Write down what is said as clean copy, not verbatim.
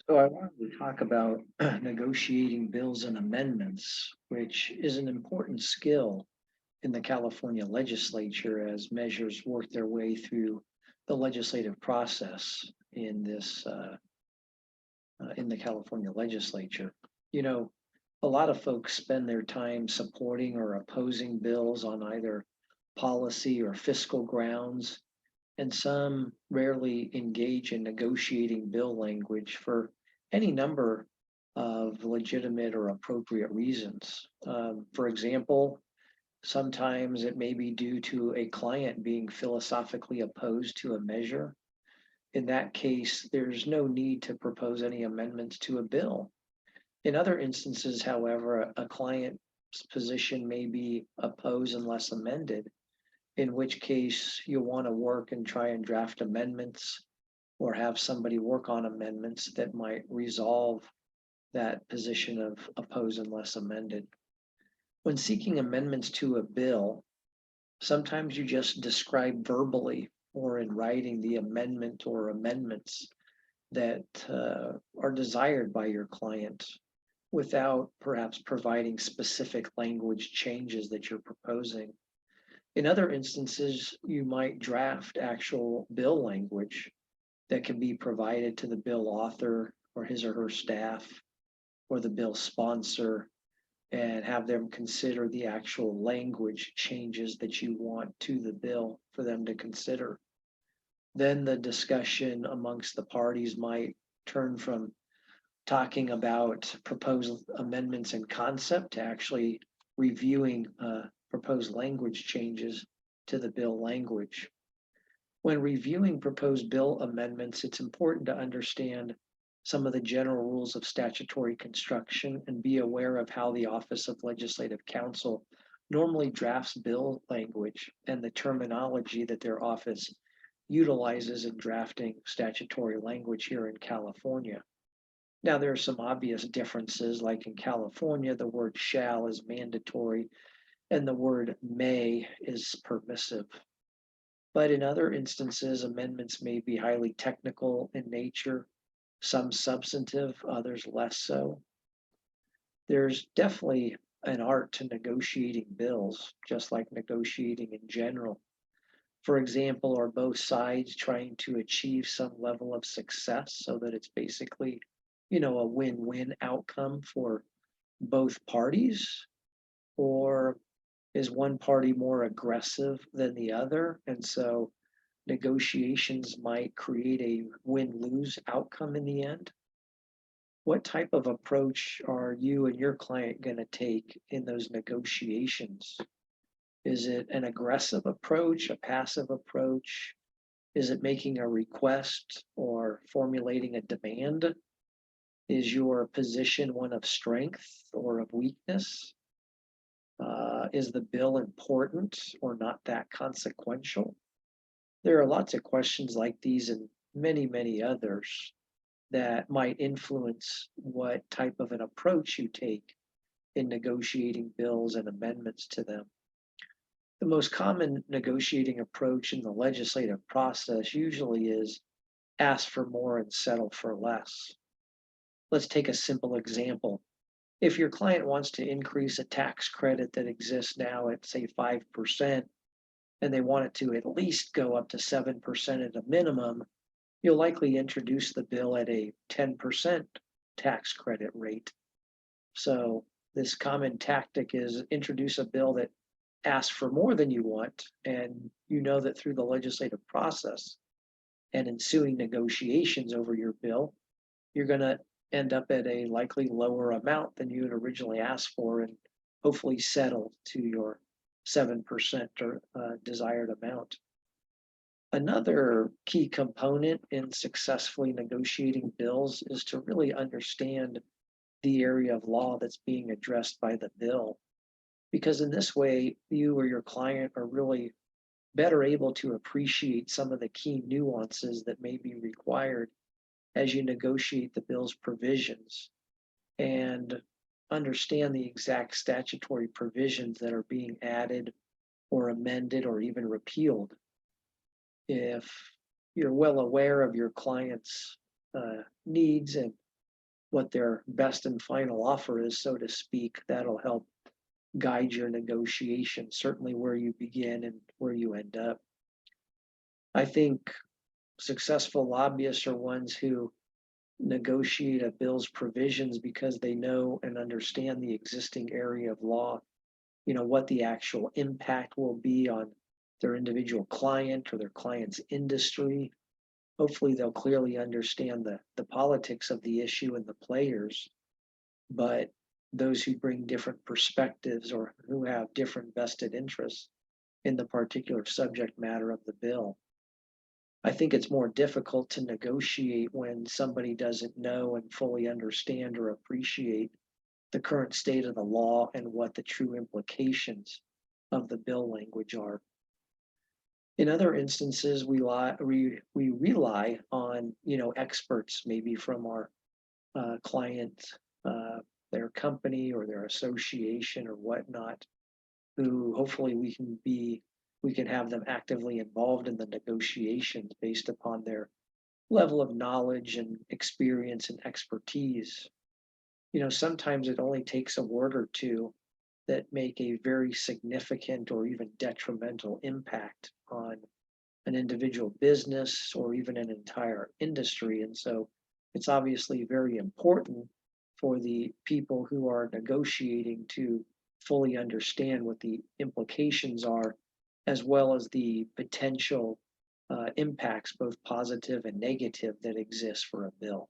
So I wanted to talk about negotiating bills and amendments, which is an important skill in the California legislature as measures work their way through the legislative process in the California legislature. You know, a lot of folks spend their time supporting or opposing bills on either policy or fiscal grounds, and some rarely engage in negotiating bill language for any number of legitimate or appropriate reasons. For example, sometimes it may be due to a client being philosophically opposed to a measure. In that case, there's no need to propose any amendments to a bill. In other instances, however, a client's position may be oppose unless amended, in which case you'll want to work and try and draft amendments or have somebody work on amendments that might resolve that position of oppose unless amended. When seeking amendments to a bill, sometimes you just describe verbally or in writing the amendment or amendments that are desired by your client without perhaps providing specific language changes that you're proposing. In other instances, you might draft actual bill language that can be provided to the bill author or his or her staff or the bill sponsor and have them consider the actual language changes that you want to the bill for them to consider. Then the discussion amongst the parties might turn from talking about proposed amendments in concept to actually reviewing proposed language changes to the bill language. When reviewing proposed bill amendments, it's important to understand some of the general rules of statutory construction and be aware of how the Office of Legislative Counsel normally drafts bill language and the terminology that their office utilizes in drafting statutory language here in California. Now, there are some obvious differences, like in California, the word shall is mandatory and the word may is permissive. But in other instances, amendments may be highly technical in nature, some substantive, others less so. There's definitely an art to negotiating bills, just like negotiating in general. For example, are both sides trying to achieve some level of success so that it's basically, a win-win outcome for both parties? Or is one party more aggressive than the other? And so negotiations might create a win-lose outcome in the end. What type of approach are you and your client going to take in those negotiations? Is it an aggressive approach, a passive approach? Is it making a request or formulating a demand? Is your position one of strength or of weakness? Is the bill important or not that consequential? There are lots of questions like these and many, many others that might influence what type of an approach you take in negotiating bills and amendments to them. The most common negotiating approach in the legislative process usually is ask for more and settle for less. Let's take a simple example. If your client wants to increase a tax credit that exists now at, say, 5%, and they want it to at least go up to 7% at a minimum, you'll likely introduce the bill at a 10% tax credit rate. So this common tactic is introduce a bill that asks for more than you want, and you know that through the legislative process and ensuing negotiations over your bill, you're going to end up at a likely lower amount than you had originally asked for and hopefully settle to your 7% or desired amount. Another key component in successfully negotiating bills is to really understand the area of law that's being addressed by the bill. Because in this way, you or your client are really better able to appreciate some of the key nuances that may be required as you negotiate the bill's provisions and understand the exact statutory provisions that are being added or amended or even repealed. If you're well aware of your client's needs and what their best and final offer is, so to speak. That'll help guide your negotiation, certainly where you begin and where you end up. I think successful lobbyists are ones who negotiate a bill's provisions because they know and understand the existing area of law, what the actual impact will be on their individual client or their client's industry. Hopefully, they'll clearly understand the politics of the issue and the players, but those who bring different perspectives or who have different vested interests in the particular subject matter of the bill. I think it's more difficult to negotiate when somebody doesn't know and fully understand or appreciate the current state of the law and what the true implications of the bill language are. In other instances, we rely on experts, maybe from our client, their company or their association or whatnot, who hopefully we can have them actively involved in the negotiations based upon their level of knowledge and experience and expertise. Sometimes it only takes a word or two that make a very significant or even detrimental impact on an individual business or even an entire industry. And so it's obviously very important for the people who are negotiating to fully understand what the implications are, as well as the potential impacts, both positive and negative, that exist for a bill.